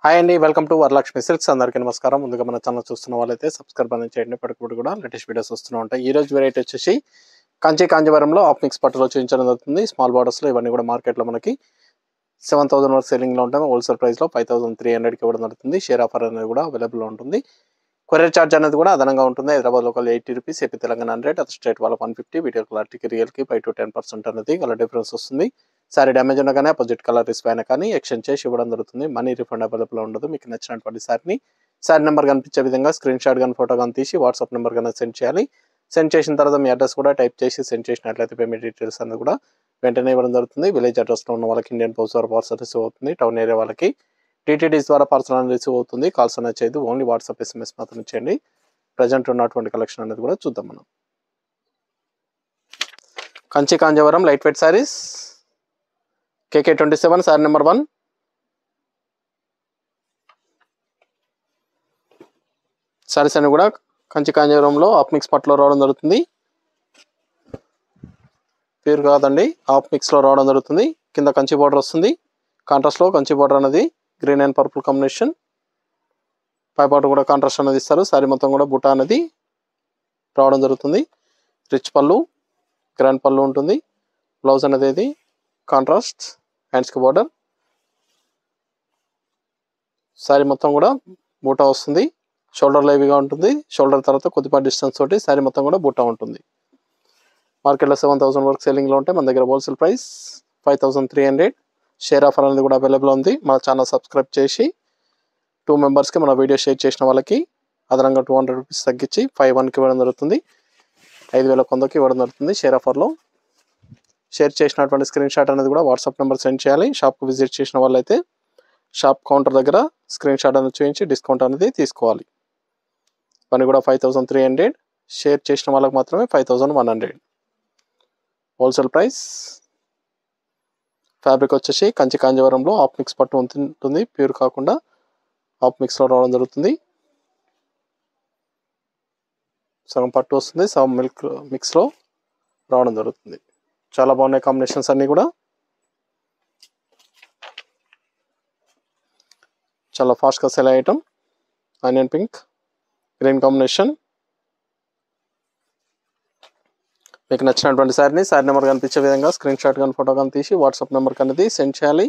Hi అండి, welcome to Varalakshmi silks. అందరికీ నమస్కారం. ముందుగా మన ఛానల్ చూస్తున్న వాళ్ళైతే సబ్స్క్రైబ్ అనేది చేయండి. ఇప్పటికప్పుడు కూడా లేటెస్ట్ వీడియోస్ వస్తూ ఉంటాయి. ఈ రోజు వెరైటీ వచ్చేసి కాంజీవరంలో ఆఫ్ మిక్స్ పట్టులో చూపించడం జరుగుతుంది. స్మాల్ బార్డర్స్లో ఇవన్నీ కూడా మార్కెట్లో మనకి 7,000 వరకు సెల్లింగ్లో ఉంటాయి. హోల్సేల్ ప్రైస్లో 5,300కి ఇవ్వడం జరుగుతుంది. షేర్ ఆఫర్ అనేది కూడా అవైలబుల్లో ఉంటుంది. కొరియర్ ఛార్జ్ అనేది కూడా అదనంగా ఉంటుంది. Hyderabad local 80 rupees, AP Telangana 100, other state వాళ్ళ 150. వీడియో క్లారిటీకి రియల్కి 5 to 10% అనేది కలర్ డిఫరెన్స్ వస్తుంది. సారీ డ్యామేజ్ ఉన్నా కానీ అపోజిట్ కలర్ రిస్క్ అయినా కానీ ఎక్స్చేంజ్ చేసి ఇవ్వడం జరుగుతుంది. మనీ రిఫండ్ అవైలబుల్ ఉండదు. మీకు నచ్చినటువంటి సారీ నెంబర్ కనిపించే విధంగా స్క్రీన్ షాట్ కానీ ఫోటో కానీ తీసి వాట్సాప్ నెంబర్ కానీ సెండ్ చేయాలి. సెండ్ చేసిన తర్వాత మీ అడ్రస్ కూడా టైప్ చేసి సెండ్ చేసినట్లయితే పేమెంట్ డీటెయిల్స్ అనేది కూడా వెంటనే ఇవ్వడం జరుగుతుంది. విలేజ్ అడ్రస్లో ఉన్న వాళ్ళకి ఇండియన్ పోస్ట్ ద్వారా పార్సల్ రిసీవ్ అవుతుంది. టౌన్ ఏరియా వాళ్ళకి టీటీడీస్ ద్వారా పార్సల్ అనేది రిసీవ్ అవుతుంది. కాల్స్ అనేది చేయదు, ఓన్లీ వాట్సాప్ SMS మాత్రం చేయండి. ప్రజెంట్ ఉన్నటువంటి కలెక్షన్ అనేది కూడా చూద్దాం మనం. Kanchi Kanjeevaram light weight saris KK27 sorry number 1. Saris అన్ని కూడా కంచి కాంజీవరంలో ఆఫ్ మిక్స్ పట్టులో రావడం జరుగుతుంది. ప్యూర్ కాదండి, ఆఫ్ మిక్స్లో రావడం జరుగుతుంది. కింద కంచి బార్డర్ వస్తుంది. కాంట్రాస్ట్లో కంచి బార్డర్ అనేది గ్రీన్ అండ్ పర్పుల్ కాంబినేషన్. పై పాటు కూడా కాంట్రాస్ట్ అనేది ఇస్తారు. సారీ మొత్తం కూడా బుట్ట అనేది రావడం జరుగుతుంది. రిచ్ పళ్ళు, గ్రాండ్ పళ్ళు ఉంటుంది. బ్లౌజ్ అనేది కాంట్రాస్ట్, హ్యాండ్స్కి బార్డర్. సారీ మొత్తం కూడా బూటా వస్తుంది. షోల్డర్ లైవ్గా ఉంటుంది. షోల్డర్ తర్వాత కొద్దిపాటి డిస్టెన్స్ తోటి సారీ మొత్తం కూడా బూటా ఉంటుంది. మార్కెట్లో 7,000 వరకు సెల్లింగ్లో ఉంటాయి. మన దగ్గర హోల్సేల్ ప్రైస్ 5,300. షేర్ ఆఫర్ అనేది కూడా అవైలబుల్ ఉంది. మన ఛానల్ సబ్స్క్రైబ్ చేసి 2 మెంబర్స్కి మన వీడియో షేర్ చేసిన వాళ్ళకి అదనంగా 200 రూపీస్ తగ్గించి 5,100కి ఇవ్వడం జరుగుతుంది. 5,100కి ఇవ్వడం జరుగుతుంది షేర్ ఆఫర్లో. షేర్ చేసినటువంటి స్క్రీన్ షాట్ అనేది కూడా వాట్సాప్ నెంబర్ సెండ్ చేయాలి. షాప్కి విజిట్ చేసిన వాళ్ళైతే షాప్ కౌంటర్ దగ్గర స్క్రీన్ షాట్ అనేది చూపించి డిస్కౌంట్ అనేది తీసుకోవాలి. పని కూడా 5,300. షేర్ చేసిన వాళ్ళకి మాత్రమే 5,100 హోల్సేల్ ప్రైస్. ఫ్యాబ్రిక్ వచ్చేసి కంచి కాంజీవరంలో ఆఫ్ మిక్స్ పట్టు ఉంటుంది. ప్యూర్ కాకుండా ఆఫ్ మిక్స్లో రావడం జరుగుతుంది. సగం పట్టు వస్తుంది, సగం మిక్స్లో రావడం జరుగుతుంది. చాలా బాగున్నాయి కాంబినేషన్స్ అన్నీ కూడా. చాలా ఫాస్ట్గా cell item. Onion pink, green combination. మీకు నచ్చినటువంటి సారీ నెంబర్ కనిపించే విధంగా స్క్రీన్ షాట్ కానీ ఫోటో కానీ తీసి వాట్సాప్ నెంబర్కి అనేది సెండ్ చేయాలి.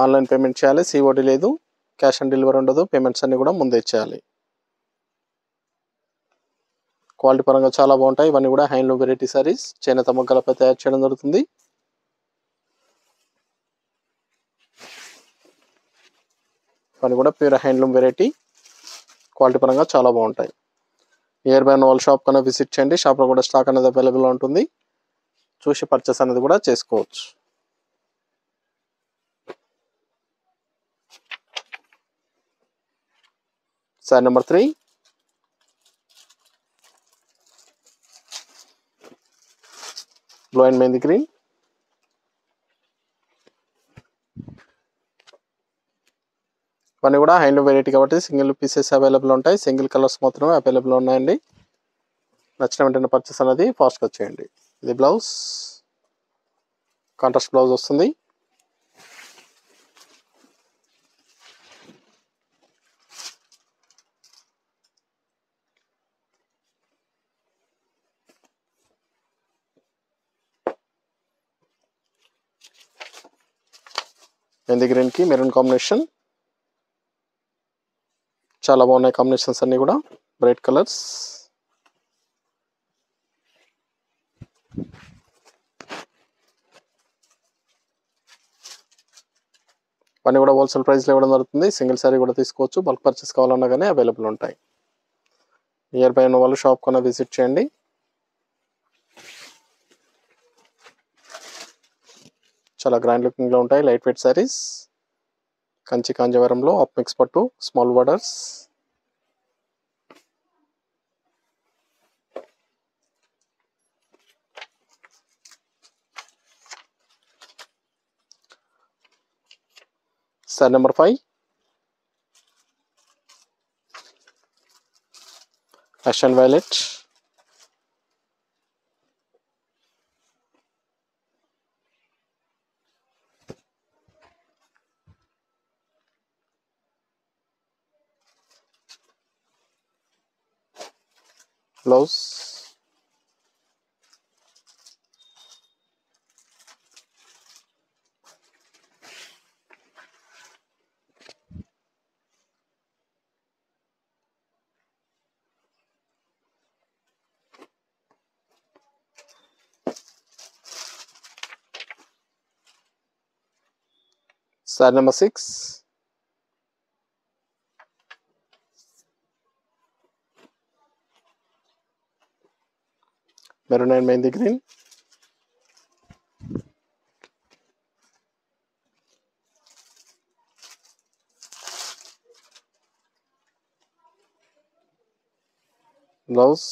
ఆన్లైన్ పేమెంట్ చేయాలి. COD లేదు, క్యాష్ ఆన్ డెలివరీ ఉండదు. పేమెంట్స్ అన్నీ కూడా ముందే చేయాలి. క్వాలిటీ పరంగా చాలా బాగుంటాయి. ఇవన్నీ కూడా హ్యాండ్లూమ్ వెరైటీ సారీస్, చేనేత మొగ్గలపై తయారు చేయడం జరుగుతుంది. ఇవన్నీ కూడా ప్యూర్ హ్యాండ్లూమ్ వెరైటీ. క్వాలిటీ పరంగా చాలా బాగుంటాయి. నియర్ బై ఉన్న వాళ్ళ షాప్ కన్నా విజిట్ చేయండి. షాప్లో కూడా స్టాక్ అనేది అవైలబుల్ ఉంటుంది. చూసి పర్చేస్ అనేది కూడా చేసుకోవచ్చు. Sorry number 3. Blue and mehndi green. ఇవన్నీ కూడా హ్యాండ్లూమ్ వెరైటీ కాబట్టి సింగిల్ పీసెస్ అవైలబుల్ ఉంటాయి. సింగిల్ కలర్స్ మాత్రమే అవైలబుల్ ఉన్నాయండి. నచ్చిన వెంటనే పర్చేస్ అనేది ఫాస్ట్గా చేయండి. ఇది బ్లౌజ్, కాంట్రాస్ట్ బ్లౌజ్ వస్తుంది. మెహందీ గ్రీన్కి మెరూన్ కాంబినేషన్. చాలా బాగున్నాయి కాంబినేషన్స్ అన్నీ కూడా, బ్రైట్ కలర్స్. ఇవన్నీ కూడా హోల్సేల్ ప్రైస్లో ఇవ్వడం జరుగుతుంది. సింగిల్ సారీ కూడా తీసుకోవచ్చు. బల్క్ పర్చేస్ కావాలన్నా కానీ అవైలబుల్ ఉంటాయి. నియర్ బై ఉన్న వాళ్ళు షాప్ కన్నా విజిట్ చేయండి. చాలా గ్రాండ్ లుకింగ్లో ఉంటాయి. లైట్ వెయిట్ సారీస్, కంచి కాంజీవరంలో ఆఫ్ మిక్స్ పట్టు, small borders. Sari number 5. Ash and violet. Blouse, sari number 6, maroon and mehndi green, blouse,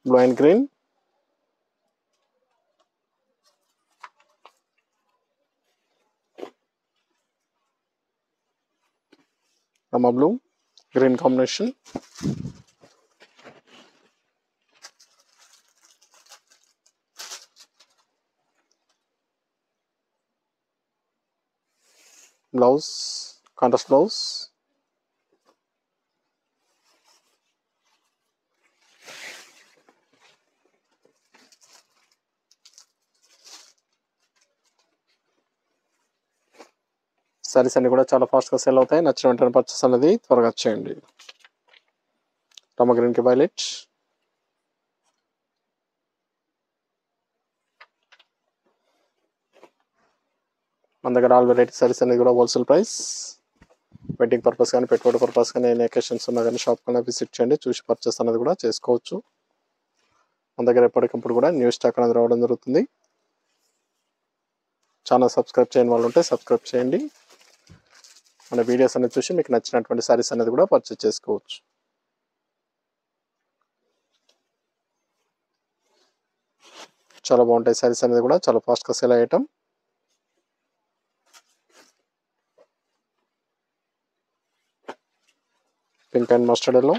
blue and green, Rama blue, green combination, blouse, contrast blouse, saris అన్ని కూడా చాలా ఫాస్ట్గా సేల్ అవుతాయి. నచ్చిన వెంటనే పర్చేస్ అనేది త్వరగా చేయండి. రమ గ్రీన్కి వైలెట్, మన దగ్గర ఆల్ వెరైటీ సారీస్ అనేది కూడా హోల్సేల్ ప్రైస్. వెడ్డింగ్ పర్పస్ కానీ పెట్టుబడి పర్పస్ కానీ ఎన్ని అకేషన్స్ ఉన్నా కానీ షాప్ కన్నా విజిట్ చేయండి, చూసి పర్చేస్ అనేది కూడా చేసుకోవచ్చు. మన దగ్గర ఎప్పటికప్పుడు కూడా న్యూ స్టాక్ అనేది రావడం జరుగుతుంది. ఛానల్ సబ్స్క్రైబ్ చేయని వాళ్ళు ఉంటే సబ్స్క్రైబ్ చేయండి. మన వీడియోస్ అనేది చూసి మీకు నచ్చినటువంటి సారీస్ అనేది కూడా పర్చేస్ చేసుకోవచ్చు. చాలా బాగుంటాయి సారీస్ అనేది కూడా చాలా ఫాస్ట్గా సేల్ అయ్యటం. Pink and mustard yellow,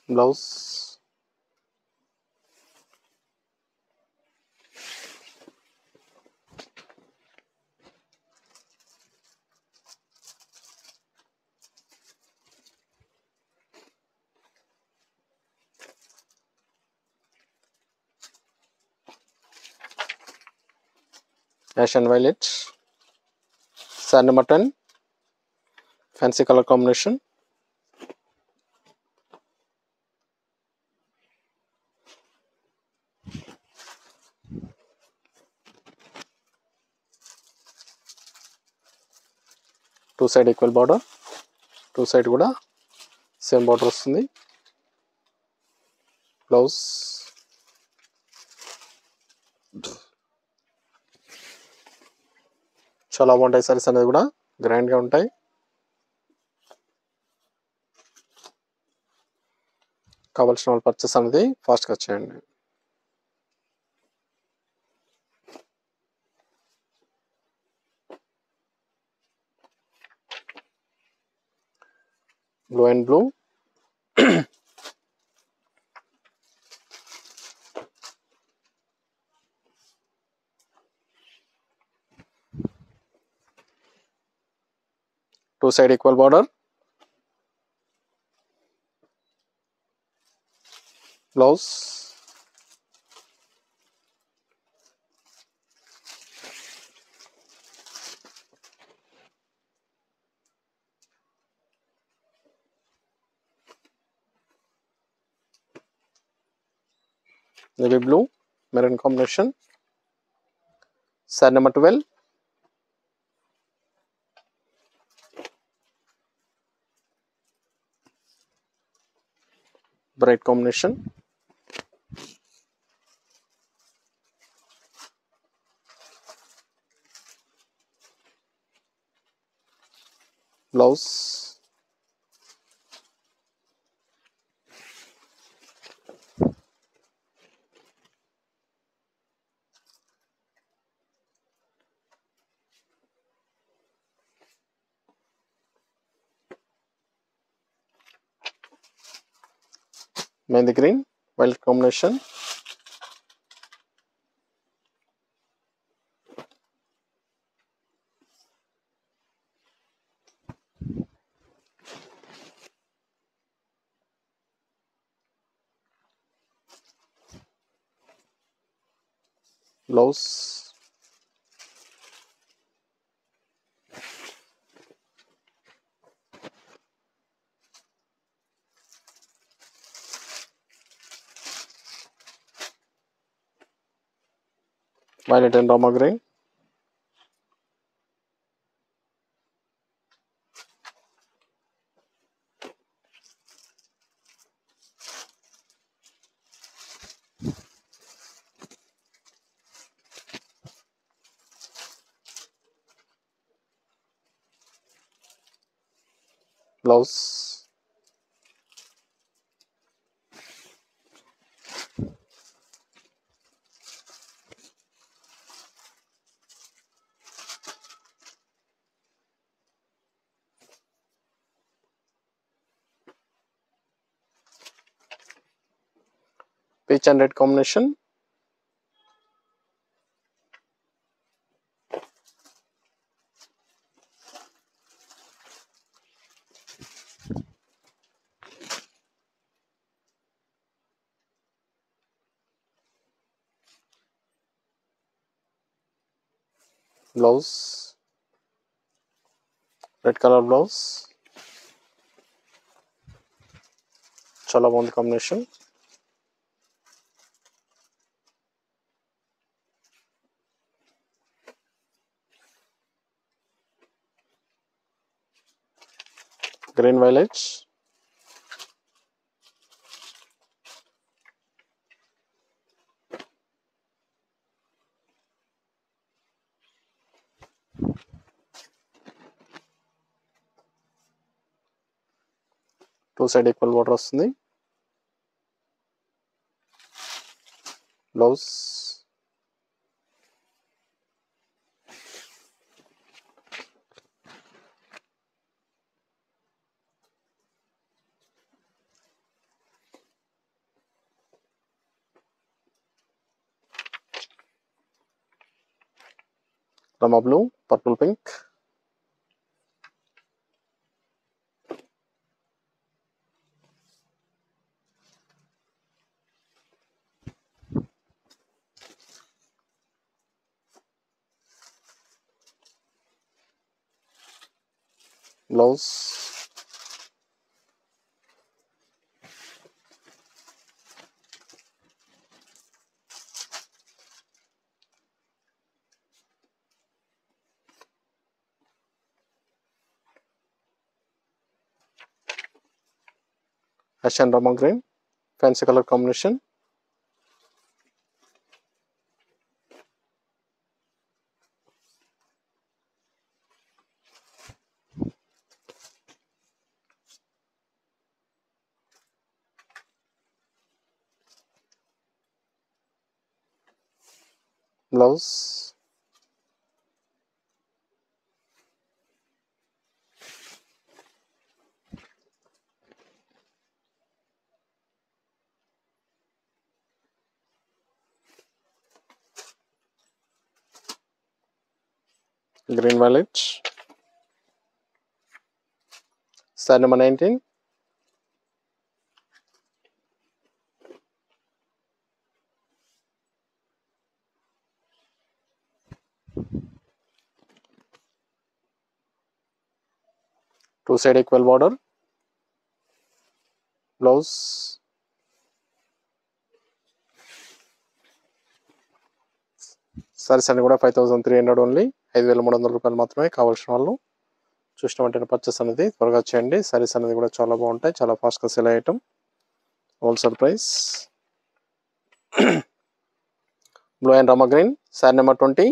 blouse, ash and violet, sari number 10, fancy colour combination, two side equal border, two side కూడా సేమ్ బార్డర్ వస్తుంది. బ్లౌజ్, చాలా బాగుంటాయి సారీస్ అనేది కూడా గ్రాండ్గా ఉంటాయి. కావాల్సిన వాళ్ళు పర్చేస్ అనేది ఫాస్ట్గా చేయండి. Blue and blue, two side equal border, blouse, navy blue, maroon combination, sari number 12, bright combination, blouse, mehndi green violet combination, blouse, violet and Rama green, blouse, peach and red combination, blouse, red colour blouse, చాలా బాగుంది combination. Green violet, two side equal border వస్తుంది. Blouse, Rama blue, purple pink, blouse, ash and rama green, fancy color combination, blouse, green violet, side number 19, two side equal border, blouse, saris అన్ని కూడా 5300 only, 5300 రూపాయలు మాత్రమే. కావాల్సిన వాళ్ళు చూసిన వెంటనే పర్చేస్ అనేది త్వరగా చేయండి. సారీస్ అనేది కూడా చాలా బాగుంటాయి, చాలా ఫాస్ట్గా సేల్ అయ్యేటం. Wholesale price. Blue and Rama green, sorry number 20,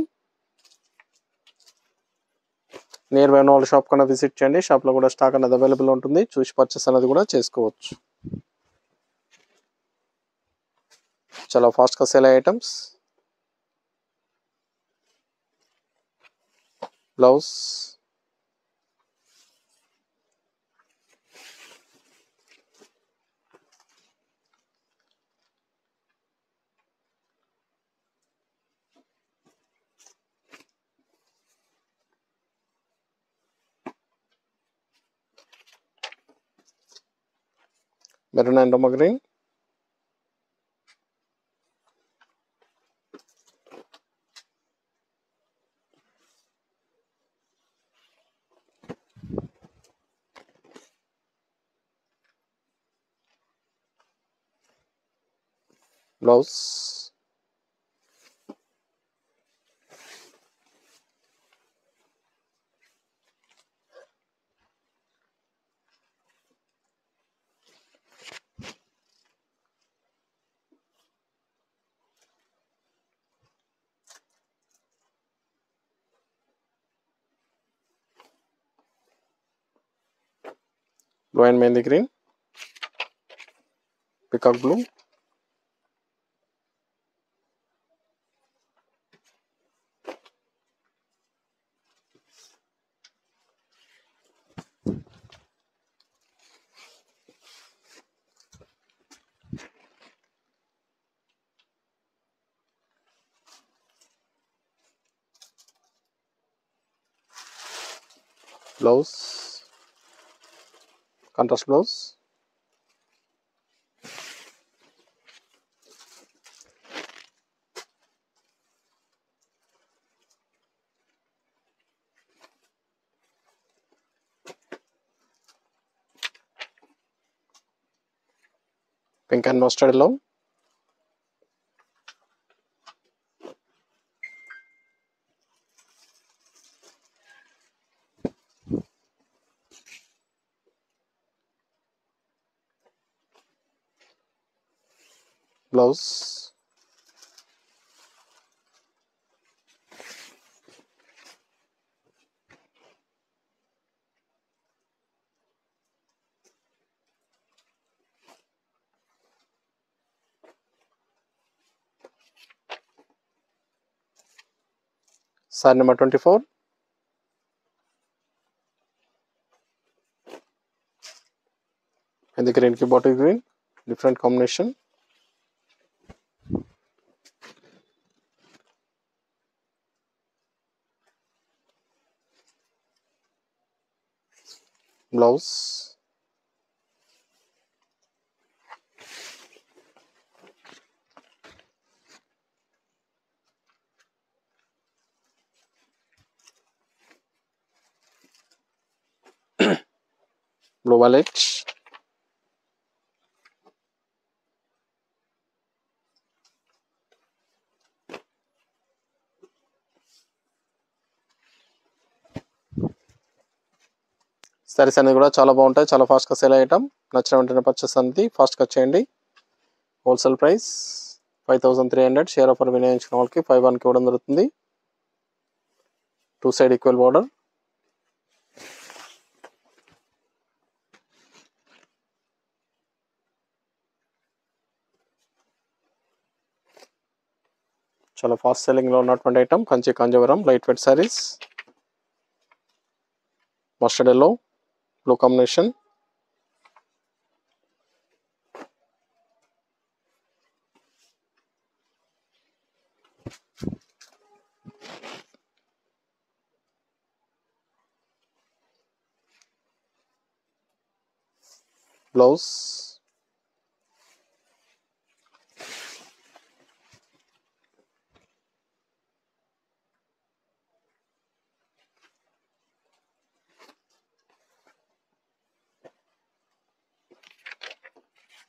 near by ఉన్న వాళ్ళ షాప్ కన్నా విజిట్ చేయండి. షాప్లో కూడా స్టాక్ అనేది అవైలబుల్ ఉంటుంది. చూసి పర్చేస్ అనేది కూడా చేసుకోవచ్చు. చాలా ఫాస్ట్గా సేల్ అయ్యే items. Blouse, maroon and Rama green, blouse, blue and mehndi green, peacock blue, blouse, contrast blouse, pink and mustard yellow, blouse, sari number 24, mehndi green కి bottle green, different combination, blouse, blue violet, saris అనేది కూడా చాలా బాగుంటాయి. చాలా ఫాస్ట్గా సేల్ అయ్యటం. నచ్చిన వెంటనే పర్చేస్ అనేది ఫాస్ట్గా చేయండి. Wholesale price 5300. షేర్ ఆఫర్ వినియోగించిన వాళ్ళకి 5 ఇవ్వడం జరుగుతుంది. 2 సైడ్ ఈక్వల్ బార్డర్. చాలా ఫాస్ట్ సెల్లింగ్ లో ఉన్నటువంటి item Kanchi Kanjeevaram light weight saris. Mustard yellow blue combination, blouse,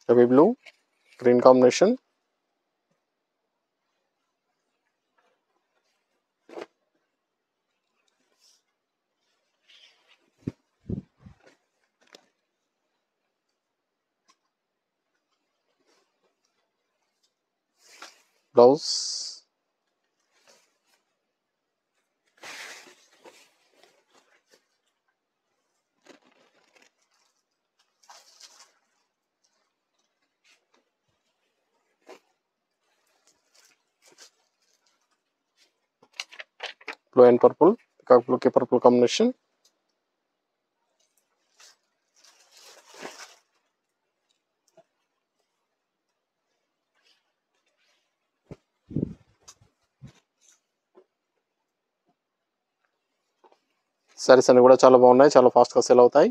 heavy blue green combination, blouse, blue and purple, peacock blue కి పర్పుల్ కాంబినేషన్. సారీస్ అన్ని కూడా చాలా బాగున్నాయి, చాలా ఫాస్ట్గా సేల్ అవుతాయి.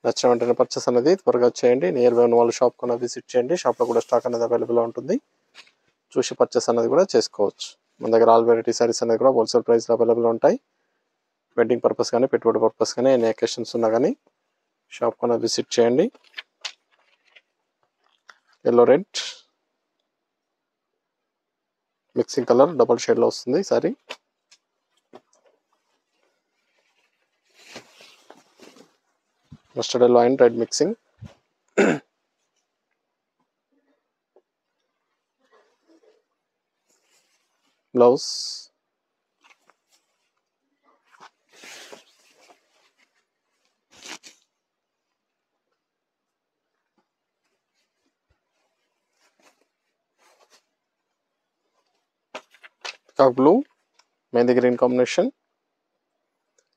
నచ్చిన వెంటనే పర్చేస్ అనేది త్వరగా చేయండి. నియర్ బై ఉన్న వాళ్ళు షాప్ కన్నా విజిట్ చేయండి. షాప్లో కూడా స్టాక్ అనేది అవైలబుల్ ఉంటుంది. చూసి పర్చేస్ అనేది కూడా చేసుకోవచ్చు. మన దగ్గర ఆల్ వెరైటీ సారీస్ అనేది కూడా హోల్సేల్ ప్రైస్లో అవైలబుల్ ఉంటాయి. వెడ్డింగ్ పర్పస్ కానీ పెట్టుబడి పర్పస్ కానీ ఎన్ని అకేషన్స్ ఉన్నా కానీ షాప్ కన్నా విజిట్ చేయండి. Yellow red mixing colour double షేడ్లో వస్తుంది sorry. Mustard yellow and red mixing. Blouse peacock blue mehndi green combination.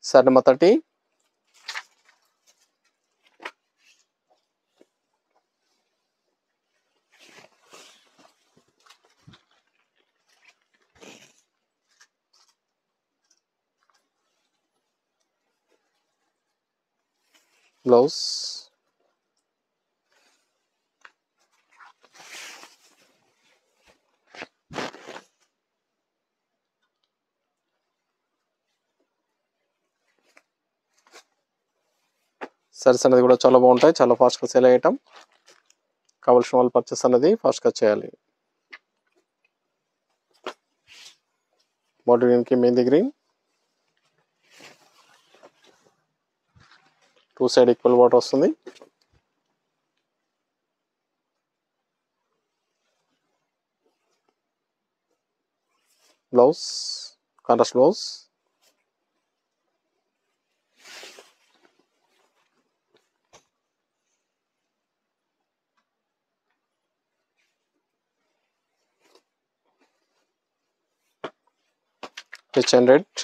Sorry number 30. Blouse saris అనేది కూడా చాలా బాగుంటాయి, చాలా ఫాస్ట్గా సేల్ అయ్యటం. కావాల్సిన వాళ్ళు పర్చేస్ అనేది ఫాస్ట్గా చేయాలి. బాటిల్ గ్రీన్కి mehndi green, two side equal border వస్తుంది. Blouse contrast blouse. Rich and red.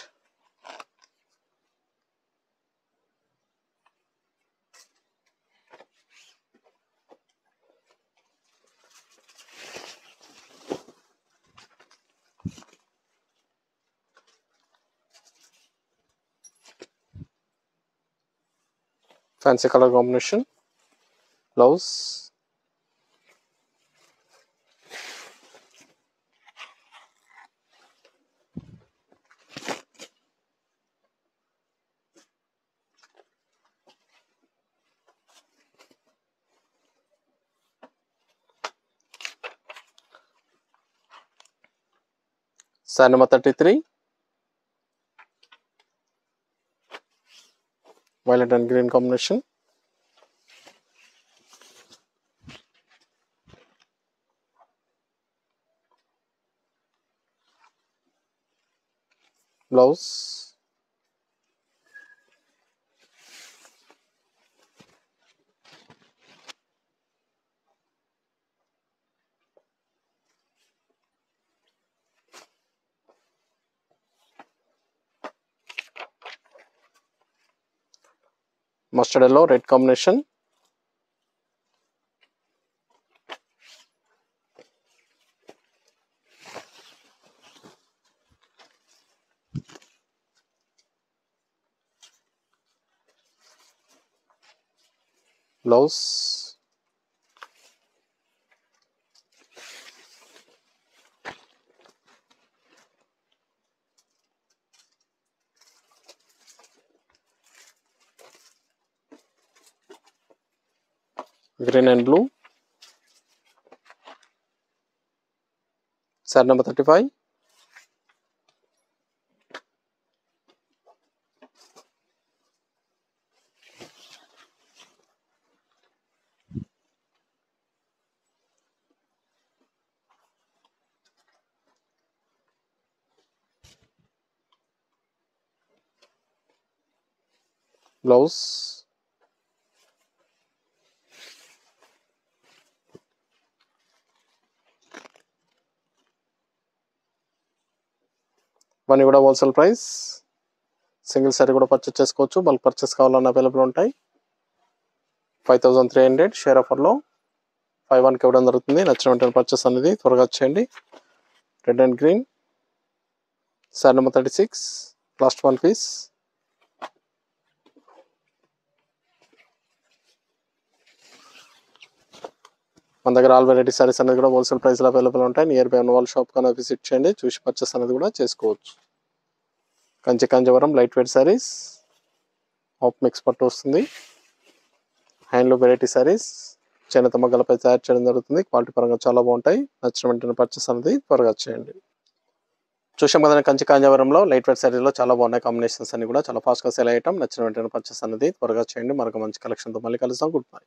Fancy colour combination. Blouse sari number 33. Violet and green combination. Blouse mustard yellow red combination. Blouse green and blue. Sari number 35. Blouse ఇవన్నీ కూడా wholesale price. Single sari కూడా purchase చేసుకోవచ్చు. Bulk purchase కావాలన్నా available ఉంటాయి. 5300 share ఆఫర్లో 51కి ఇవ్వడం జరుగుతుంది. నచ్చిన వెంటనే పర్చేస్ అనేది త్వరగా చేయండి. Red and green sorry number 36 last 1 piece. మన దగ్గర ఆల్ వెరైటీ సారీస్ అనేది కూడా హోల్సేల్ ప్రైస్లో అవైలబుల్ ఉంటాయి. నియర్ బై ఉన్న వాళ్ళ షాప్ కన్నా విజిట్ చేయండి, చూసి పర్చేస్ అనేది కూడా చేసుకోవచ్చు. Kanchi Kanjeevaram light weight saris, half mix పట్టు వస్తుంది. హ్యాండ్లూమ్ వెరైటీ సారీస్ చేనేత మగ్గలపై తయారు చేయడం జరుగుతుంది. క్వాలిటీ పరంగా చాలా బాగుంటాయి. నచ్చిన వెంటనే పర్చేస్ అనేది త్వరగా చేయండి. చూసాం కదండి, కంచి కాంజీవరంలో లైట్ వెయిట్ సారీలో చాలా బాగున్నాయి. కాంబినేషన్స్ అన్ని కూడా చాలా ఫాస్ట్గా సేల్ అయ్యటం. నచ్చిన వెంటనే పర్చేస్ అనేది త్వరగా చేయండి. మరొక మంచి కలెక్షన్తో మళ్ళీ కలుస్తాం. Good bye.